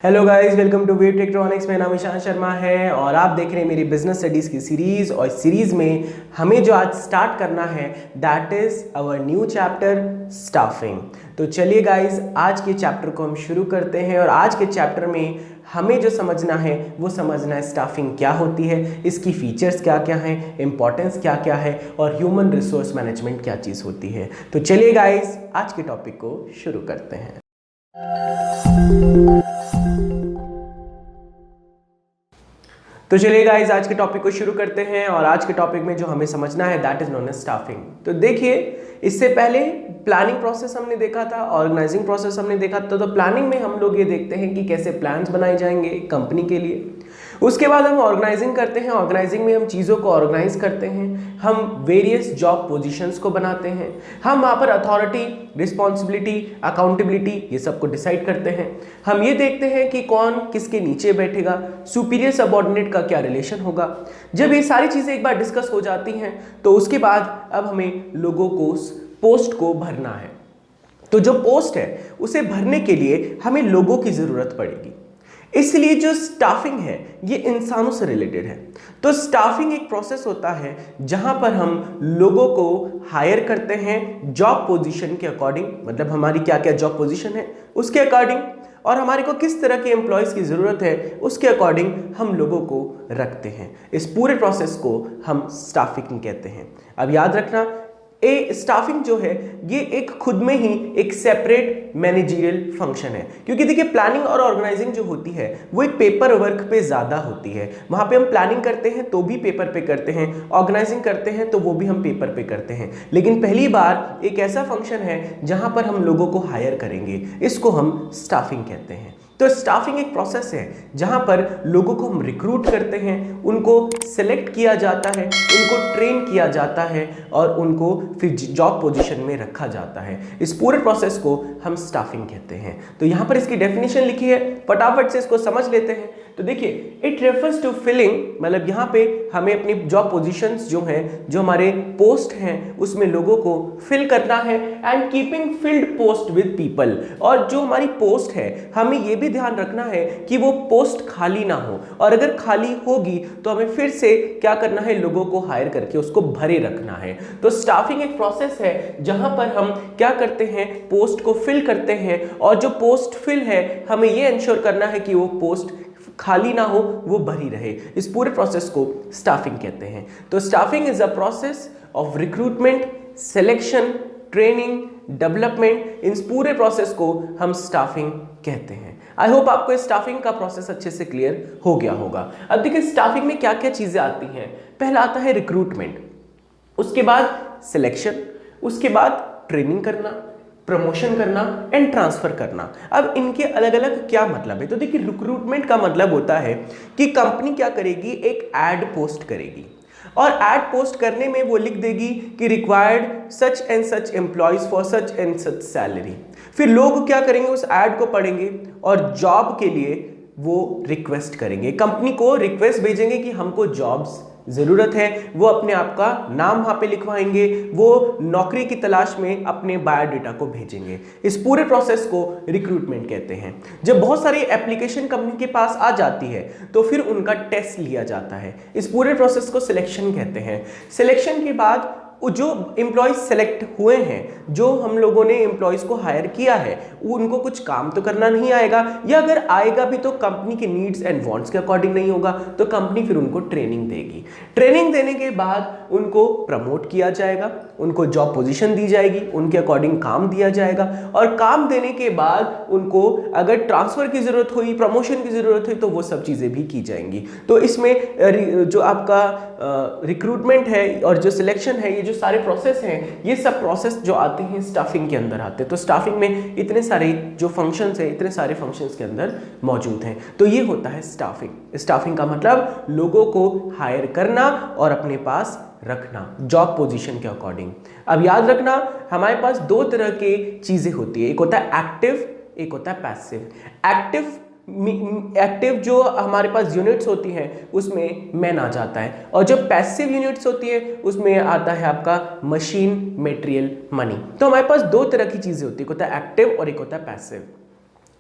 Hello guys, welcome to wave Tectronics. मेरा नाम ईशान शर्मा है और आप देख रहे हैं मेरी बिजनेस स्टडीज़ की सीरीज़। और इस सीरीज़ में हमें जो आज स्टार्ट करना है that is our new chapter staffing. तो चलिए गाइस, आज के चैप्टर को हम शुरू करते हैं। और आज के चैप्टर में हमें जो समझना है वो समझना है स्टाफिंग क्या होती है, इसकी फीचर्स क्या क्या हैं, इंपॉर्टेंस क्या क्या है और ह्यूमन रिसोर्स मैनेजमेंट क्या चीज़ होती है। तो चलिए गाइस, आज के टॉपिक को शुरू करते हैं। तो चलिए गाइस, आज के टॉपिक को शुरू करते हैं। और आज के टॉपिक में जो हमें समझना है that is known as staffing. तो देखिए, इससे पहले प्लानिंग प्रोसेस हमने देखा था, ऑर्गेनाइजिंग प्रोसेस हमने देखा था। तो प्लानिंग में हम लोग ये देखते हैं कि कैसे प्लान्स बनाए जाएंगे कंपनी के लिए। उसके बाद हम ऑर्गेनाइजिंग करते हैं। ऑर्गेनाइजिंग में हम चीज़ों को ऑर्गेनाइज करते हैं, हम वेरियस जॉब पोजीशंस को बनाते हैं, हम वहाँ पर अथॉरिटी, रिस्पॉन्सिबिलिटी, अकाउंटेबिलिटी ये सब को डिसाइड करते हैं। हम ये देखते हैं कि कौन किसके नीचे बैठेगा, सुपीरियर सबऑर्डिनेट का क्या रिलेशन होगा। जब ये सारी चीज़ें एक बार डिस्कस हो जाती हैं तो उसके बाद अब हमें लोगों को पोस्ट को भरना है। तो जो पोस्ट है उसे भरने के लिए हमें लोगों की ज़रूरत पड़ेगी। इसलिए जो स्टाफिंग है ये इंसानों से रिलेटेड है। तो स्टाफिंग एक प्रोसेस होता है जहां पर हम लोगों को हायर करते हैं जॉब पोजीशन के अकॉर्डिंग, मतलब हमारी क्या क्या जॉब पोजीशन है उसके अकॉर्डिंग, और हमारे को किस तरह के एम्प्लॉयज़ की ज़रूरत है उसके अकॉर्डिंग हम लोगों को रखते हैं। इस पूरे प्रोसेस को हम स्टाफिंग कहते हैं। अब याद रखना, स्टाफिंग जो है ये एक खुद में ही एक सेपरेट मैनेजरियल फंक्शन है। क्योंकि देखिए, प्लानिंग और ऑर्गेनाइजिंग जो होती है वो एक पेपर वर्क पे ज़्यादा होती है। वहाँ पे हम प्लानिंग करते हैं तो भी पेपर पे करते हैं, ऑर्गेनाइजिंग करते हैं तो वो भी हम पेपर पे करते हैं। लेकिन पहली बार एक ऐसा फंक्शन है जहाँ पर हम लोगों को हायर करेंगे, इसको हम स्टाफिंग कहते हैं। तो स्टाफिंग एक प्रोसेस है जहां पर लोगों को हम रिक्रूट करते हैं, उनको सेलेक्ट किया जाता है, उनको ट्रेन किया जाता है और उनको फिर जॉब पोजीशन में रखा जाता है। इस पूरे प्रोसेस को हम स्टाफिंग कहते हैं। तो यहाँ पर इसकी डेफिनेशन लिखी है, फटाफट से इसको समझ लेते हैं। तो देखिए, इट रेफर्स टू फिलिंग, मतलब यहाँ पे हमें अपनी जॉब पोजीशंस जो हैं, जो हमारे पोस्ट हैं उसमें लोगों को फिल करना है and keeping field post with people. और जो हमारी पोस्ट है हमें ये भी ध्यान रखना है कि वो पोस्ट खाली ना हो, और अगर खाली होगी तो हमें फिर से क्या करना है, लोगों को हायर करके उसको भरे रखना है। तो स्टाफिंग एक प्रोसेस है जहां पर हम क्या करते हैं, पोस्ट को फिल करते हैं, और जो पोस्ट फिल है हमें ये इंश्योर करना है कि वो पोस्ट खाली ना हो, वो भरी रहे। इस पूरे प्रोसेस को स्टाफिंग कहते हैं। तो staffing is a process of recruitment, selection, training, development. इन पूरे प्रोसेस को हम स्टाफिंग कहते हैं। आई होप आपको इस स्टाफिंग का प्रोसेस अच्छे से क्लियर हो गया होगा। अब देखिए, स्टाफिंग में क्या क्या चीजें आती हैं। पहला आता है रिक्रूटमेंट, उसके बाद सिलेक्शन, उसके बाद ट्रेनिंग करना, प्रमोशन करना एंड ट्रांसफर करना। अब इनके अलग अलग क्या मतलब है। तो देखिए, रिक्रूटमेंट का मतलब होता है कि कंपनी क्या करेगी, एक एड पोस्ट करेगी, और एड पोस्ट करने में वो लिख देगी कि required such and such employees for such and such salary. फिर लोग क्या करेंगे, उस एड को पढ़ेंगे और जॉब के लिए वो रिक्वेस्ट करेंगे, कंपनी को रिक्वेस्ट भेजेंगे कि हमको जॉब्स ज़रूरत है। वो अपने आप का नाम वहाँ पे लिखवाएंगे, वो नौकरी की तलाश में अपने बायोडाटा को भेजेंगे। इस पूरे प्रोसेस को रिक्रूटमेंट कहते हैं। जब बहुत सारी एप्लीकेशन कंपनी के पास आ जाती है तो फिर उनका टेस्ट लिया जाता है। इस पूरे प्रोसेस को सिलेक्शन कहते हैं। सिलेक्शन के बाद जो एम्प्लॉयज सेलेक्ट हुए हैं, जो हम लोगों ने एम्प्लॉयज को हायर किया है, उनको कुछ काम तो करना नहीं आएगा, या अगर आएगा भी तो कंपनी के नीड्स एंड वांट्स के अकॉर्डिंग नहीं होगा, तो कंपनी फिर उनको ट्रेनिंग देगी। ट्रेनिंग देने के बाद उनको प्रमोट किया जाएगा, उनको जॉब पोजीशन दी जाएगी, उनके अकॉर्डिंग काम दिया जाएगा, और काम देने के बाद उनको अगर ट्रांसफर की जरूरत हुई, प्रमोशन की जरूरत हुई, तो वो सब चीज़ें भी की जाएंगी। तो इसमें जो आपका रिक्रूटमेंट है और जो सिलेक्शन है, ये जो सारे प्रोसेस हैं, ये सब प्रोसेस जो आते हैं स्टाफिंग के अंदर आते हैं। तो स्टाफिंग में इतने सारे जो फंक्शंस हैं, इतने सारे फंक्शंस के अंदर मौजूद हैं। तो ये होता है स्टाफिंग। स्टाफिंग का मतलब लोगों को हायर करना और अपने पास रखना जॉब पोजीशन के अकॉर्डिंग। अब याद रखना, हमारे पास दो तरह की चीज़ें होती है, एक होता है एक्टिव, एक होता है पैसिव। एक्टिव जो हमारे पास यूनिट्स होती हैं उसमें मैन आ जाता है, और जो पैसिव यूनिट्स होती है उसमें आता है आपका मशीन, मटेरियल, मनी। तो हमारे पास दो तरह की चीज़ें होती है, एक होता है एक्टिव और एक होता है पैसिव।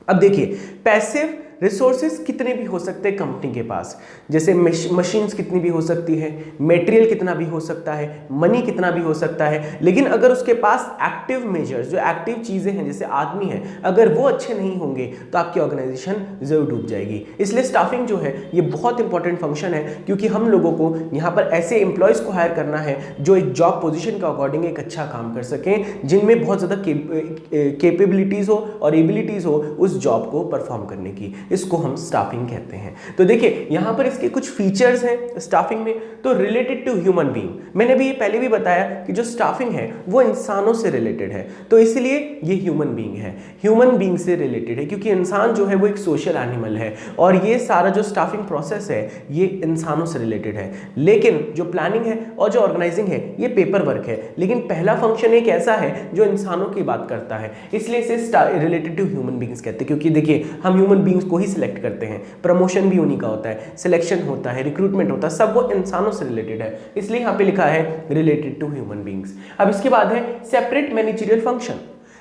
अब देखिए, पैसिव रिसोर्सेज कितने भी हो सकते हैं कंपनी के पास, जैसे मशीन्स कितनी भी हो सकती है, मटेरियल कितना भी हो सकता है, मनी कितना भी हो सकता है, लेकिन अगर उसके पास एक्टिव मेजर्स, जो एक्टिव चीज़ें हैं जैसे आदमी है, अगर वो अच्छे नहीं होंगे तो आपकी ऑर्गेनाइजेशन जरूर डूब जाएगी। इसलिए स्टाफिंग जो है ये बहुत इंपॉर्टेंट फंक्शन है, क्योंकि हम लोगों को यहाँ पर ऐसे एम्प्लॉयज़ को हायर करना है जो एक जॉब पोजीशन के अकॉर्डिंग एक अच्छा काम कर सकें, जिनमें बहुत ज़्यादा कैपेबिलिटीज़ हो और एबिलिटीज़ हो उस जॉब को परफॉर्म करने की। इसको हम स्टाफिंग कहते हैं। तो देखिए यहाँ पर इसके कुछ फीचर्स हैं स्टाफिंग में। तो रिलेटेड टू ह्यूमन बीइंग, मैंने भी पहले भी बताया कि जो स्टाफिंग है वो इंसानों से रिलेटेड है, तो इसलिए ये ह्यूमन बीइंग है, ह्यूमन बीइंग से रिलेटेड है, क्योंकि इंसान जो है वो एक सोशल एनिमल है और ये सारा जो स्टाफिंग प्रोसेस है ये इंसानों से रिलेटेड है। लेकिन जो प्लानिंग है और जो ऑर्गेनाइजिंग है ये पेपर वर्क है, लेकिन पहला फंक्शन एक ऐसा है जो इंसानों की बात करता है, इसलिए इसे रिलेटेड टू ह्यूमन बीइंग्स कहते हैं। क्योंकि देखिए हम ह्यूमन बीइंग्स को ही सिलेक्ट करते हैं, प्रमोशन भी उन्हीं का होता है, सिलेक्शन होता है, रिक्रूटमेंट होता है, सब वो इंसानों से रिलेटेड है, इसलिए यहाँ पे लिखा है रिलेटेड टू ह्यूमन बीइंग्स। अब इसके बाद है सेपरेट मैनेजरियल फंक्शन,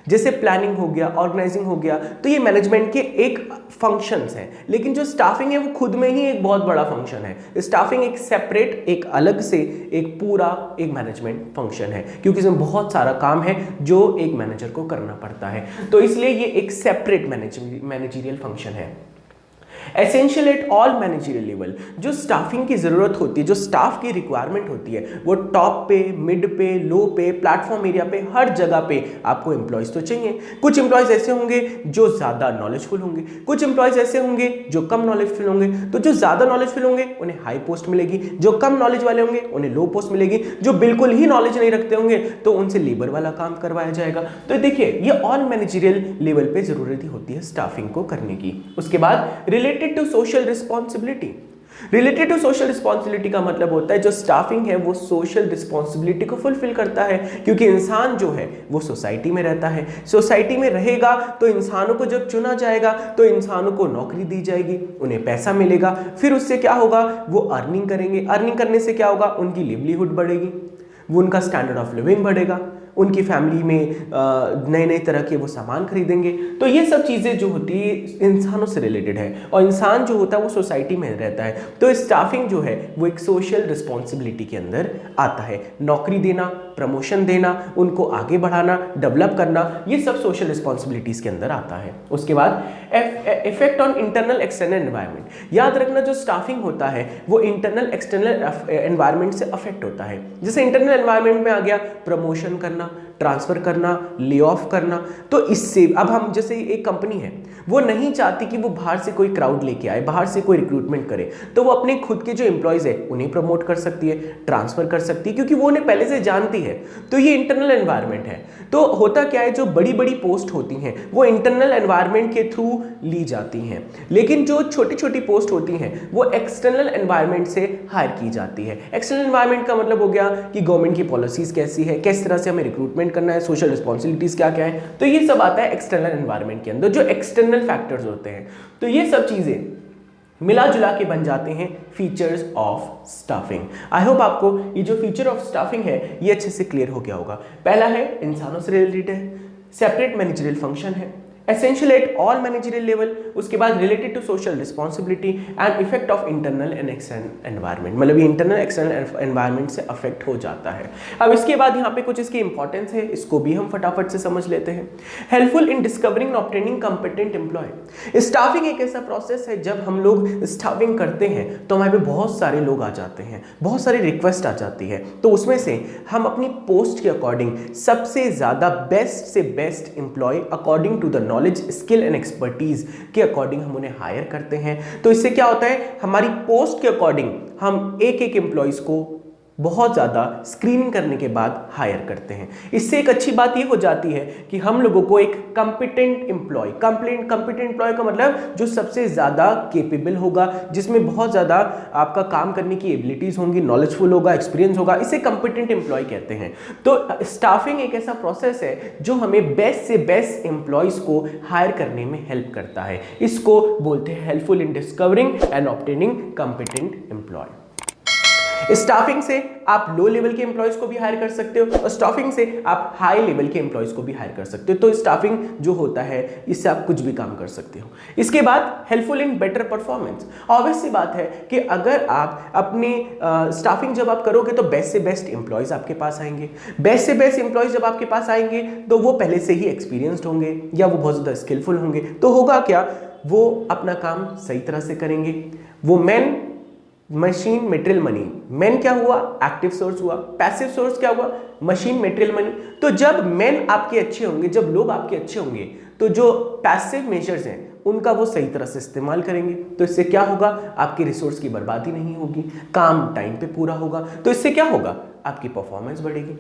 जैसे प्लानिंग हो गया, ऑर्गेनाइजिंग हो गया, तो ये मैनेजमेंट के एक फंक्शंस हैं, लेकिन जो स्टाफिंग है वो खुद में ही एक बहुत बड़ा फंक्शन है। स्टाफिंग एक सेपरेट, एक अलग से एक पूरा एक मैनेजमेंट फंक्शन है, क्योंकि इसमें बहुत सारा काम है जो एक मैनेजर को करना पड़ता है, तो इसलिए ये एक सेपरेट मैनेजरियल फंक्शन है। Essential at all managerial level, जो स्टाफिंग की जरूरत होती है, जो स्टाफ की रिक्वायरमेंट होती है, वो टॉप पे, मिड पे, लो पे, प्लेटफॉर्म एरिया पे, हर जगह पे आपको एम्प्लॉयज तो चाहिए। कुछ एम्प्लॉयज ऐसे होंगे जो ज्यादा नॉलेजफुल होंगे, कुछ एम्प्लॉयज ऐसे होंगे जो कम नॉलेजफुल होंगे, तो जो ज्यादा नॉलेजफुल होंगे उन्हें हाई पोस्ट मिलेगी, जो कम नॉलेज वाले होंगे उन्हें लो पोस्ट मिलेगी, जो बिल्कुल ही नॉलेज नहीं रखते होंगे तो उनसे लेबर वाला काम करवाया जाएगा। तो देखिए ये ऑल मैनेजरियल लेवल पे जरूरत होती है स्टाफिंग को करने की। उसके बाद related to social responsibility, related to social responsibility का मतलब होता है जो स्टाफिंग है वो सोशल रिस्पॉन्सिबिलिटी को फुलफिल करता है, क्योंकि इंसान जो है वो सोसाइटी में रहता है, सोसाइटी में रहेगा तो इंसानों को जब चुना जाएगा तो इंसानों को नौकरी दी जाएगी, उन्हें पैसा मिलेगा, फिर उससे क्या होगा, वो अर्निंग करेंगे, अर्निंग करने से क्या होगा, उनकी लिवलीहुड बढ़ेगी, वो उनका स्टैंडर्ड ऑफ लिविंग बढ़ेगा, उनकी फैमिली में नए नए तरह के वो सामान खरीदेंगे। तो ये सब चीज़ें जो होती है इंसानों से रिलेटेड है, और इंसान जो होता है वो सोसाइटी में रहता है, तो स्टाफिंग जो है वो एक सोशल रिस्पॉन्सिबिलिटी के अंदर आता है। नौकरी देना, प्रमोशन देना, उनको आगे बढ़ाना, डेवलप करना, ये सब सोशल रिस्पॉन्सिबिलिटीज़ के अंदर आता है। उसके बाद effect on internal external environment, याद रखना जो स्टाफिंग होता है वो इंटरनल एक्सटर्नल एनवायरनमेंट से अफेक्ट होता है। जैसे इंटरनल एनवायरनमेंट में आ गया प्रमोशन करना, ट्रांसफर करना, ले ऑफ करना, तो इससे अब हम जैसे एक कंपनी है वो नहीं चाहती कि वो बाहर से कोई क्राउड लेके आए, बाहर से कोई रिक्रूटमेंट करे, तो वो अपने खुद के जो एम्प्लॉयज है उन्हें प्रमोट कर सकती है, ट्रांसफर कर सकती है, क्योंकि वो उन्हें पहले से जानती है। तो ये इंटरनल एनवायरनमेंट है। तो होता क्या है, जो बड़ी बड़ी पोस्ट होती हैं वो इंटरनल एनवायरनमेंट के थ्रू ली जाती हैं, लेकिन जो छोटी छोटी पोस्ट होती हैं वो एक्सटर्नल एनवायरनमेंट से हायर की जाती है। एक्सटर्नल एनवायरनमेंट का मतलब हो गया कि गवर्नमेंट की पॉलिसीज कैसी है, किस तरह से हमें रिक्रूटमेंट करना है, सोशल रिस्पॉन्सिबिलिटीज क्या क्या है, तो ये सब आता है एक्सटर्नल एनवायरनमेंट के अंदर, जो एक्सटर्नल फैक्टर्स होते हैं। तो ये सब चीजें मिला जुला के बन जाते हैं features of staffing. I hope आपको ये जो फीचर ऑफ स्टाफिंग है ये अच्छे से क्लियर हो गया होगा। पहला है इंसानों से रिलेटेड है, सेपरेट मैनेजरियल फंक्शन है, essential at all managerial level, उसके बाद related to social responsibility and effect of internal and external environment, मतलब ये इंटरनल एक्सटर्नल एनवायरनमेंट से अफेक्ट हो जाता है। अब इसके बाद यहाँ पे कुछ इसकी इंपॉर्टेंस है, इसको भी हम फटाफट से समझ लेते हैं। Helpful in discovering and obtaining competent employ, staffing एक ऐसा प्रोसेस है जब हम लोग स्टाफिंग करते हैं तो हमारे पे बहुत सारे लोग आ जाते हैं, बहुत सारी रिक्वेस्ट आ जाती है, तो उसमें से हम अपनी पोस्ट के अकॉर्डिंग सबसे ज़्यादा बेस्ट से best employ according to the knowledge, skill and expertise के अकॉर्डिंग हम उन्हें हायर करते हैं। तो इससे क्या होता है, हमारी पोस्ट के अकॉर्डिंग हम एक एक एम्प्लॉयज को बहुत ज़्यादा स्क्रीनिंग करने के बाद हायर करते हैं। इससे एक अच्छी बात ये हो जाती है कि हम लोगों को एक कॉम्पिटेंट एम्प्लॉय, कॉम्पिटेंट एम्प्लॉय का मतलब जो सबसे ज़्यादा केपेबल होगा, जिसमें बहुत ज़्यादा आपका काम करने की एबिलिटीज़ होंगी, नॉलेजफुल होगा, एक्सपीरियंस होगा, इसे कॉम्पिटेंट एम्प्लॉय कहते हैं। तो स्टाफिंग एक ऐसा प्रोसेस है जो हमें बेस्ट से बेस्ट एम्प्लॉयज़ को हायर करने में हेल्प करता है। इसको बोलते हैं helpful in discovering and obtaining competent employ. Staffing से आप लो लेवल के एम्प्लॉयज को भी हायर कर सकते हो और स्टाफिंग से आप हाई लेवल के एम्प्लॉयज को भी हायर कर सकते हो। तो स्टाफिंग जो होता है इससे आप कुछ भी काम कर सकते हो। इसके बाद helpful in better performance. Obvious सी बात है कि अगर आप अपनी स्टाफिंग जब आप करोगे तो बेस्ट से बेस्ट एम्प्लॉयज आपके पास आएंगे। बेस्ट से बेस्ट एम्प्लॉयज जब आपके पास आएंगे तो वो पहले से ही एक्सपीरियंस्ड होंगे या वो बहुत ज़्यादा स्किलफुल होंगे। तो होगा क्या, वो अपना काम सही तरह से करेंगे। वो man machine material money, man क्या हुआ, एक्टिव सोर्स हुआ, पैसिव सोर्स क्या हुआ, मशीन मटेरियल मनी। तो जब मैन आपके अच्छे होंगे, जब लोग आपके अच्छे होंगे, तो जो पैसिव मेजर्स हैं उनका वो सही तरह से इस्तेमाल करेंगे। तो इससे क्या होगा, आपकी रिसोर्स की बर्बादी नहीं होगी, काम टाइम पे पूरा होगा। तो इससे क्या होगा, आपकी परफॉर्मेंस बढ़ेगी।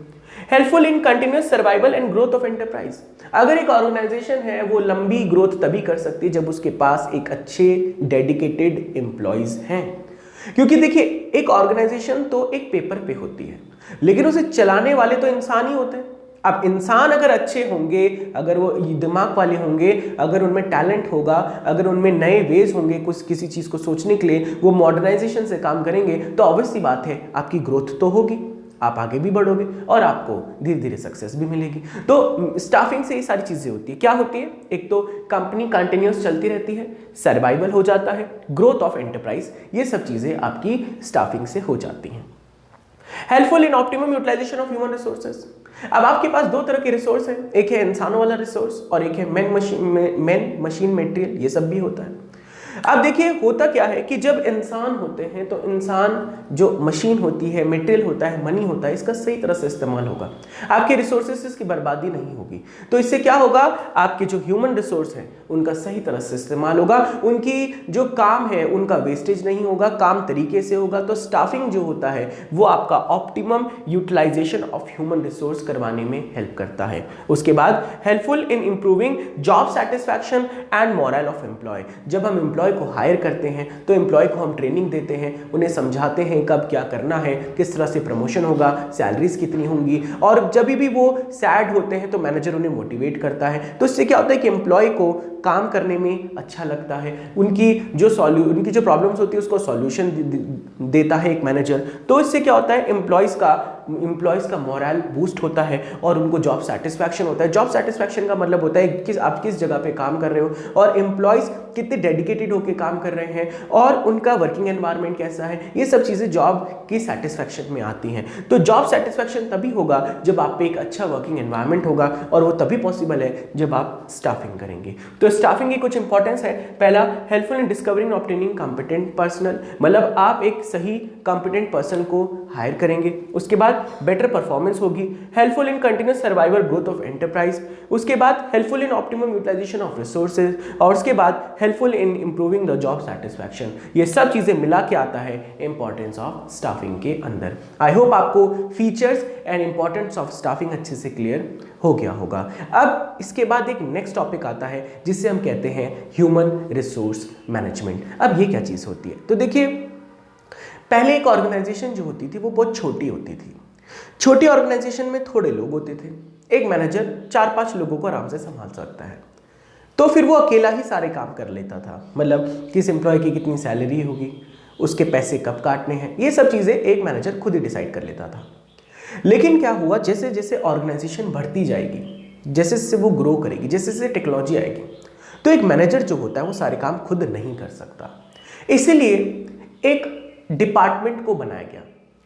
Helpful in continuous survival and growth of enterprise. अगर एक ऑर्गेनाइजेशन है वो लंबी ग्रोथ तभी कर सकती है जब उसके पास एक अच्छे डेडिकेटेड एम्प्लॉयज हैं। क्योंकि देखिए, एक ऑर्गेनाइजेशन तो एक पेपर पे होती है, लेकिन उसे चलाने वाले तो इंसान ही होते हैं। अब इंसान अगर अच्छे होंगे, अगर वो दिमाग वाले होंगे, अगर उनमें टैलेंट होगा, अगर उनमें नए वेज होंगे कुछ किसी चीज को सोचने के लिए, वो मॉडर्नाइजेशन से काम करेंगे, तो ऑब्वियस सी बात है आपकी ग्रोथ तो होगी, आप आगे भी बढ़ोगे और आपको धीरे धीरे सक्सेस भी मिलेगी। तो स्टाफिंग से ये सारी चीजें होती है। क्या होती है, एक तो कंपनी कंटिन्यूअस चलती रहती है, सर्वाइवल हो जाता है, ग्रोथ ऑफ एंटरप्राइज, ये सब चीजें आपकी स्टाफिंग से हो जाती हैं। Helpful in optimum utilisation of human resources. अब आपके पास दो तरह के रिसोर्स हैं, एक है इंसानों वाला रिसोर्स और एक है मैन मशीन मटेरियल, ये सब भी होता है। अब देखिए, होता क्या है कि जब इंसान होते हैं तो इंसान जो मशीन होती है, मटेरियल होता है, मनी होता है, इसका सही तरह से इस्तेमाल होगा, आपके रिसोर्सेज की बर्बादी नहीं होगी। तो इससे क्या होगा, आपके जो ह्यूमन रिसोर्स हैं उनका सही तरह से इस्तेमाल होगा, उनकी जो काम है उनका वेस्टेज नहीं होगा, काम तरीके से होगा। तो स्टाफिंग जो होता है वो आपका optimum utilisation of human resource करवाने में हेल्प करता है। उसके बाद helpful in improving job satisfaction and morale of employ. जब हम एम्प्लॉय को हायर करते हैं तो एम्प्लॉय को हम ट्रेनिंग देते हैं, उन्हें समझाते हैं कब क्या करना है, किस तरह से प्रमोशन होगा, सैलरीज कितनी होंगी, और जब भी वो सैड होते हैं तो मैनेजर उन्हें मोटिवेट करता है। तो इससे क्या होता है कि एम्प्लॉय को काम करने में अच्छा लगता है, उनकी जो प्रॉब्लम्स होती है उसको सॉल्यूशन देता है एक मैनेजर। तो इससे क्या होता है, एम्प्लॉयज का मोरल बूस्ट होता है और उनको जॉब सेटिस्फैक्शन होता है। जॉब सेटिस्फैक्शन का मतलब होता है कि आप किस जगह पे काम कर रहे हो और एम्प्लॉयज कितने डेडिकेटेड होकर काम कर रहे हैं और उनका वर्किंग एनवायरनमेंट कैसा है। ये सब चीज़ें जॉब की सेटिस्फैक्शन में आती हैं। तो जॉब सेटिस्फैक्शन तभी होगा जब आप पे एक अच्छा वर्किंग एनवायरनमेंट होगा, और वो तभी पॉसिबल है जब आप स्टाफिंग करेंगे। तो स्टाफिंग की कुछ इंपॉर्टेंस है। पहला, हेल्पफुल इन डिस्कवरिंग और ऑब्टेनिंग कॉम्पिटेंट पर्सनल, मतलब आप एक सही कॉम्पिटेंट पर्सन को हायर करेंगे। उसके बाद बेटर परफॉर्मेंस होगी। Helpful in continuous survival growth of enterprise. उसके बाद helpful in optimum utilisation of resources, और उसके बाद helpful in improving the job satisfaction. ये सब चीजें मिला के आता है इंपॉर्टेंस ऑफ स्टाफिंग के अंदर। आई होप आपको features and importance of staffing अच्छे से क्लियर हो गया होगा। अब इसके बाद एक नेक्स्ट टॉपिक आता है जिसे हम कहते हैं ह्यूमन रिसोर्स मैनेजमेंट। अब ये क्या चीज होती है, तो देखिए, पहले एक ऑर्गेनाइजेशन जो होती थी वो बहुत छोटी होती थी। छोटी ऑर्गेनाइजेशन में थोड़े लोग होते थे, एक मैनेजर 4-5 लोगों को आराम से संभाल सकता है। तो फिर वो अकेला ही सारे काम कर लेता था, मतलब किस एम्प्लॉय की कितनी सैलरी होगी, उसके पैसे कब काटने हैं, ये सब चीज़ें एक मैनेजर खुद ही डिसाइड कर लेता था। लेकिन क्या हुआ, जैसे जैसे ऑर्गेनाइजेशन बढ़ती जाएगी, जैसे जैसे वो ग्रो करेगी, जैसे जैसे टेक्नोलॉजी आएगी, तो एक मैनेजर जो होता है वो सारे काम खुद नहीं कर सकता। इसीलिए एक डिपार्टमेंट को बनाया गया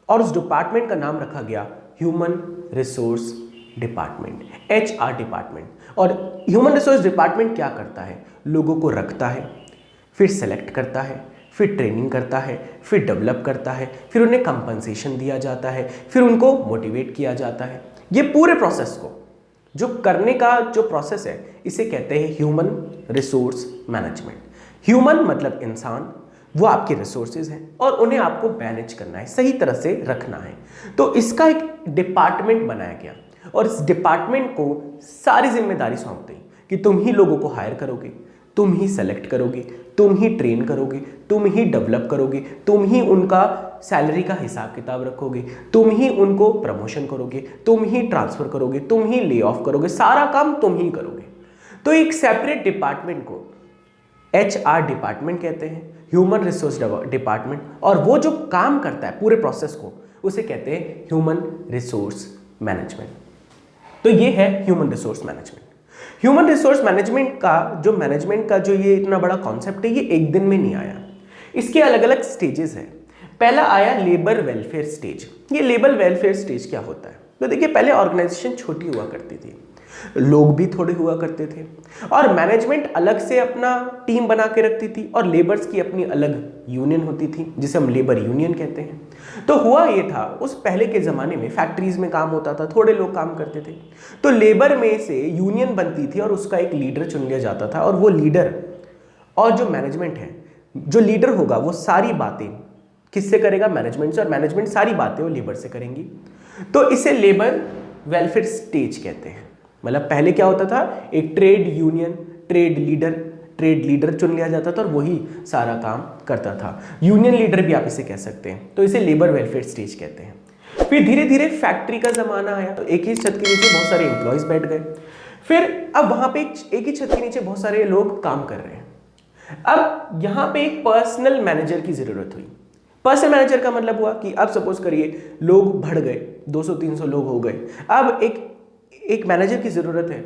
और उस डिपार्टमेंट का नाम रखा गया human resource department, HR department. और ह्यूमन रिसोर्स डिपार्टमेंट क्या करता है, लोगों को रखता है, फिर सेलेक्ट करता है, फिर ट्रेनिंग करता है, फिर डेवलप करता है, फिर उन्हें कंपनसेशन दिया जाता है, फिर उनको मोटिवेट किया जाता है। ये पूरे प्रोसेस को जो करने का जो प्रोसेस है इसे कहते हैं ह्यूमन रिसोर्स मैनेजमेंट। ह्यूमन मतलब इंसान, वो आपके रिसोर्सेज हैं और उन्हें आपको मैनेज करना है, सही तरह से रखना है। तो इसका एक डिपार्टमेंट बनाया गया और इस डिपार्टमेंट को सारी जिम्मेदारी सौंप दी कि तुम ही लोगों को हायर करोगे, तुम ही सेलेक्ट करोगे, तुम ही ट्रेन करोगे, तुम ही डेवलप करोगे, तुम ही उनका सैलरी का हिसाब किताब रखोगे, तुम ही उनको प्रमोशन करोगे, तुम ही ट्रांसफर करोगे, तुम ही ले ऑफ करोगे, सारा काम तुम ही करोगे। तो एक सेपरेट डिपार्टमेंट को HR डिपार्टमेंट कहते हैं, ह्यूमन रिसोर्स डिपार्टमेंट, और वो जो काम करता है पूरे प्रोसेस को उसे कहते हैं ह्यूमन रिसोर्स मैनेजमेंट। तो ये है human resource management. Human resource management का जो ये इतना बड़ा कॉन्सेप्ट है, ये एक दिन में नहीं आया, इसके अलग अलग स्टेजेस हैं। पहला आया लेबर वेलफेयर स्टेज। ये लेबर वेलफेयर स्टेज क्या होता है? तो देखिए, पहले ऑर्गेनाइजेशन छोटी हुआ करती थी, लोग भी थोड़े हुआ करते थे, और मैनेजमेंट अलग से अपना टीम बना के रखती थी, और लेबर्स की अपनी अलग यूनियन होती थी जिसे हम लेबर यूनियन कहते हैं। तो हुआ ये था, उस पहले के ज़माने में फैक्ट्रीज में काम होता था, थोड़े लोग काम करते थे, तो लेबर में से यूनियन बनती थी और उसका एक लीडर चुन लिया जाता था, और वो लीडर और जो मैनेजमेंट है, जो लीडर होगा वो सारी बातें किससे करेगा? मैनेजमेंट से, और मैनेजमेंट सारी बातें वो लेबर से करेंगी। तो इसे लेबर वेलफेयर स्टेज कहते हैं। मतलब पहले क्या होता था, एक ट्रेड यूनियन, ट्रेड लीडर चुन लिया जाता था और वही सारा काम करता था। यूनियन लीडर भी आप इसे कह सकते हैं। तो इसे लेबर वेलफेयर स्टेज कहते हैं। फिर धीरे धीरे फैक्ट्री का जमाना आया, तो एक ही छत के नीचे बहुत सारे एम्प्लॉयज बैठ गए। फिर अब वहां पे एक ही छत के नीचे बहुत सारे लोग काम कर रहे हैं। अब यहां पे एक पर्सनल मैनेजर की जरूरत हुई। पर्सनल मैनेजर का मतलब हुआ कि अब सपोज करिए लोग बढ़ गए, 200-300 लोग हो गए। अब एक मैनेजर की जरूरत है।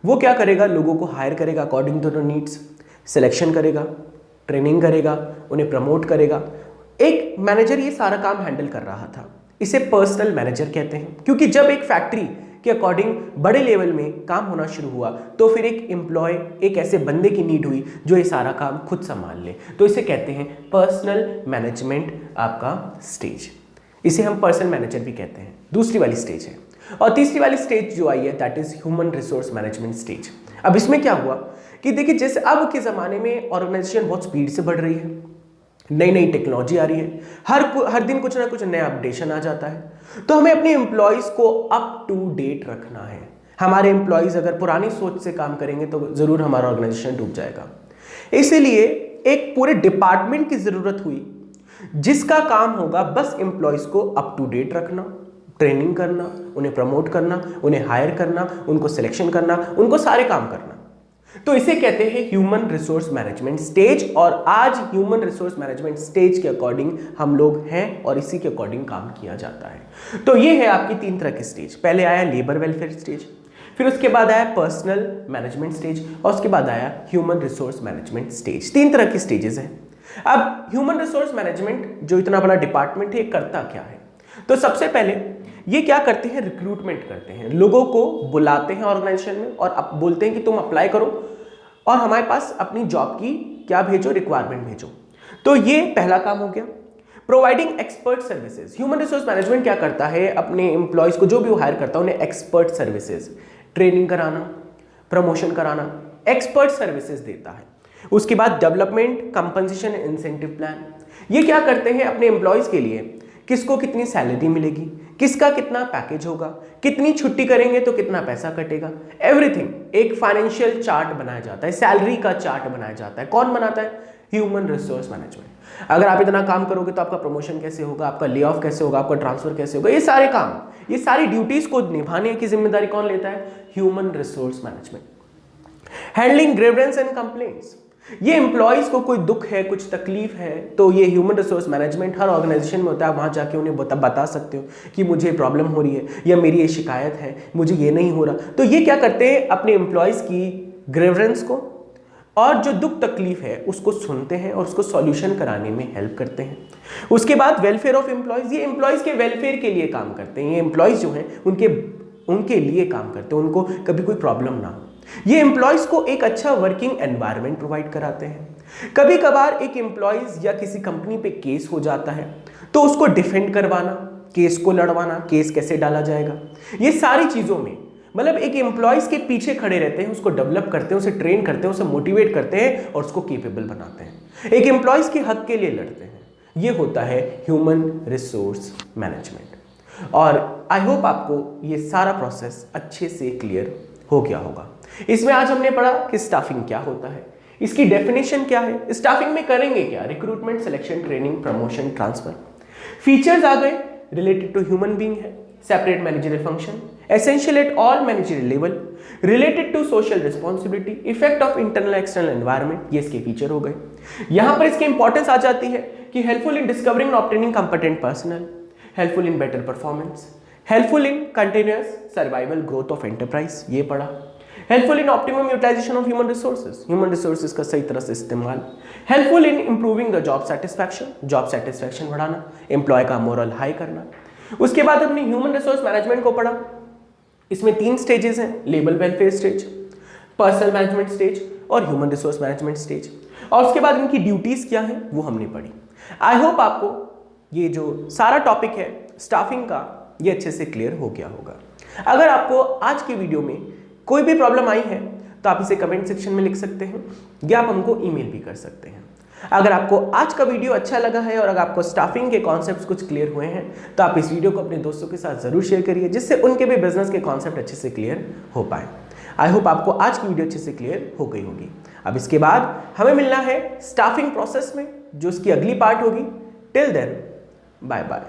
वो क्या करेगा? लोगों को हायर करेगा according to the needs, selection करेगा, ट्रेनिंग करेगा, उन्हें प्रमोट करेगा। एक मैनेजर ये सारा काम हैंडल कर रहा था, इसे पर्सनल मैनेजर कहते हैं। क्योंकि जब एक फैक्ट्री के अकॉर्डिंग बड़े लेवल में काम होना शुरू हुआ, तो फिर एक ऐसे बंदे की नीड हुई जो ये सारा काम खुद संभाल ले, तो इसे कहते हैं पर्सनल मैनेजमेंट आपका स्टेज। इसे हम पर्सनल मैनेजर भी कहते हैं। दूसरी वाली स्टेज है। और तीसरी वाली स्टेज जो आई है, that is human resource management stage. अब इसमें क्या हुआ कि देखिए, जैसे अब के ज़माने में ऑर्गेनाइजेशन बहुत स्पीड से बढ़ रही है, नई नई टेक्नोलॉजी आ रही है, हर दिन कुछ ना कुछ नया अपडेशन आ जाता है, तो हमें अपने एम्प्लॉयज़ को अप टू डेट रखना है। हमारे एम्प्लॉयज़ अगर पुरानी सोच से काम करेंगे तो ज़रूर हमारा ऑर्गेनाइजेशन डूब जाएगा। इसीलिए एक पूरे डिपार्टमेंट की ज़रूरत हुई जिसका काम होगा बस एम्प्लॉयज़ को अप टू डेट रखना, ट्रेनिंग करना, उन्हें प्रमोट करना, उन्हें हायर करना, उनको सिलेक्शन करना, उनको सारे काम करना। तो इसे कहते हैं ह्यूमन रिसोर्स मैनेजमेंट स्टेज। और आज ह्यूमन रिसोर्स मैनेजमेंट स्टेज के अकॉर्डिंग हम लोग हैं और इसी के अकॉर्डिंग काम किया जाता है। तो ये है आपकी 3 तरह की स्टेज। पहले आया लेबर वेलफेयर स्टेज, फिर उसके बाद आया पर्सनल मैनेजमेंट स्टेज, और उसके बाद आया ह्यूमन रिसोर्स मैनेजमेंट स्टेज। 3 तरह की स्टेजेस हैं। अब ह्यूमन रिसोर्स मैनेजमेंट जो इतना बड़ा डिपार्टमेंट है, ये करता क्या है? तो सबसे पहले ये क्या करते हैं? रिक्रूटमेंट करते हैं, लोगों को बुलाते हैं ऑर्गेनाइजेशन में और अब बोलते हैं कि तुम अप्लाई करो और हमारे पास अपनी जॉब की क्या भेजो, रिक्वायरमेंट भेजो। तो ये पहला काम हो गया। Providing expert services. Human resource management क्या करता है? अपने एम्प्लॉयज को, जो भी वो हायर करता है, उन्हें एक्सपर्ट सर्विसेज, ट्रेनिंग कराना, प्रमोशन कराना, एक्सपर्ट सर्विसेज देता है। उसके बाद डेवलपमेंट, कंपनसेशन, इंसेंटिव प्लान। ये क्या करते हैं? अपने एम्प्लॉयज के लिए किसको कितनी सैलरी मिलेगी, किसका कितना पैकेज होगा, कितनी छुट्टी करेंगे तो कितना पैसा कटेगा, एवरीथिंग एक फाइनेंशियल चार्ट बनाया जाता है, सैलरी का चार्ट बनाया जाता है। कौन बनाता है? Human resource management. अगर आप इतना काम करोगे तो आपका प्रमोशन कैसे होगा, आपका ले ऑफ कैसे होगा, आपका ट्रांसफर कैसे होगा, ये सारे काम, ये सारी ड्यूटीज को निभाने की जिम्मेदारी कौन लेता है? Human resource management. Handling grievance and complaints. ये एम्प्लॉयज को कोई दुख है, कुछ तकलीफ है, तो ये ह्यूमन रिसोर्स मैनेजमेंट हर ऑर्गेनाइजेशन में होता है। वहाँ जाके उन्हें बता सकते हो कि मुझे प्रॉब्लम हो रही है या मेरी ये शिकायत है, मुझे ये नहीं हो रहा। तो ये क्या करते हैं? अपने एम्प्लॉयज की ग्रीवेंस को और जो दुख तकलीफ है उसको सुनते हैं और उसको सॉल्यूशन कराने में हेल्प करते हैं। उसके बाद वेलफेयर ऑफ एम्प्लॉयज। ये एम्प्लॉयज के वेलफेयर के लिए काम करते हैं। ये एम्प्लॉयज जो हैं उनके लिए काम करते हैं, उनको कभी कोई प्रॉब्लम ना हो। ये एम्प्लॉयज को एक अच्छा वर्किंग एनवायरनमेंट प्रोवाइड कराते हैं। कभी कभार एक एम्प्लॉयज या किसी कंपनी पे केस हो जाता है तो उसको डिफेंड करवाना, केस को लड़वाना, केस कैसे डाला जाएगा, ये सारी चीज़ों में मतलब एक एम्प्लॉयज के पीछे खड़े रहते हैं, उसको डेवलप करते हैं, उसे ट्रेन करते हैं, उसे मोटिवेट करते हैं और उसको केपेबल बनाते हैं, एक एम्प्लॉयज के हक के लिए लड़ते हैं। ये होता है ह्यूमन रिसोर्स मैनेजमेंट। और आई होप आपको ये सारा प्रोसेस अच्छे से क्लियर हो गया होगा। इसमें आज हमने पढ़ा कि स्टाफिंग क्या होता है, इसकी डेफिनेशन क्या है, स्टाफिंग में करेंगे क्या, recruitment, selection, training, promotion, transfer. Features आ गए रिलेटेड टू ह्यूमन बीइंग है, separate managerial function, essential at all managerial level, related to social responsibility, effect of internal external environment, ये इसके फीचर हो गए। यहां पर इसकी इंपॉर्टेंस आ जाती है कि helpful in discovering and obtaining competent personnel, helpful in better performance, helpful in continuous survival growth of enterprise, ये पढ़ा। Helpful in optimum utilisation of human resources का सही तरह से इस्तेमाल, helpful in improving the job satisfaction बढ़ाना, employ का morale high करना। उसके बाद हमने ह्यूमन रिसोर्स मैनेजमेंट को पढ़ा। इसमें 3 स्टेजेस हैं, labour welfare stage, personal management stage और ह्यूमन रिसोर्स मैनेजमेंट स्टेज। और उसके बाद इनकी ड्यूटीज क्या हैं वो हमने पढ़ी। आई होप आपको ये जो सारा टॉपिक है स्टाफिंग का ये अच्छे से क्लियर हो गया होगा। अगर आपको आज की वीडियो में कोई भी प्रॉब्लम आई है तो आप इसे कमेंट सेक्शन में लिख सकते हैं या आप हमको ईमेल भी कर सकते हैं। अगर आपको आज का वीडियो अच्छा लगा है और अगर आपको स्टाफिंग के कॉन्सेप्ट्स कुछ क्लियर हुए हैं तो आप इस वीडियो को अपने दोस्तों के साथ जरूर शेयर करिए, जिससे उनके भी बिजनेस के कॉन्सेप्ट अच्छे से क्लियर हो पाए। आई होप आपको आज की वीडियो अच्छे से क्लियर हो गई होगी। अब इसके बाद हमें मिलना है स्टाफिंग प्रोसेस में, जो उसकी अगली पार्ट होगी। Till then bye bye.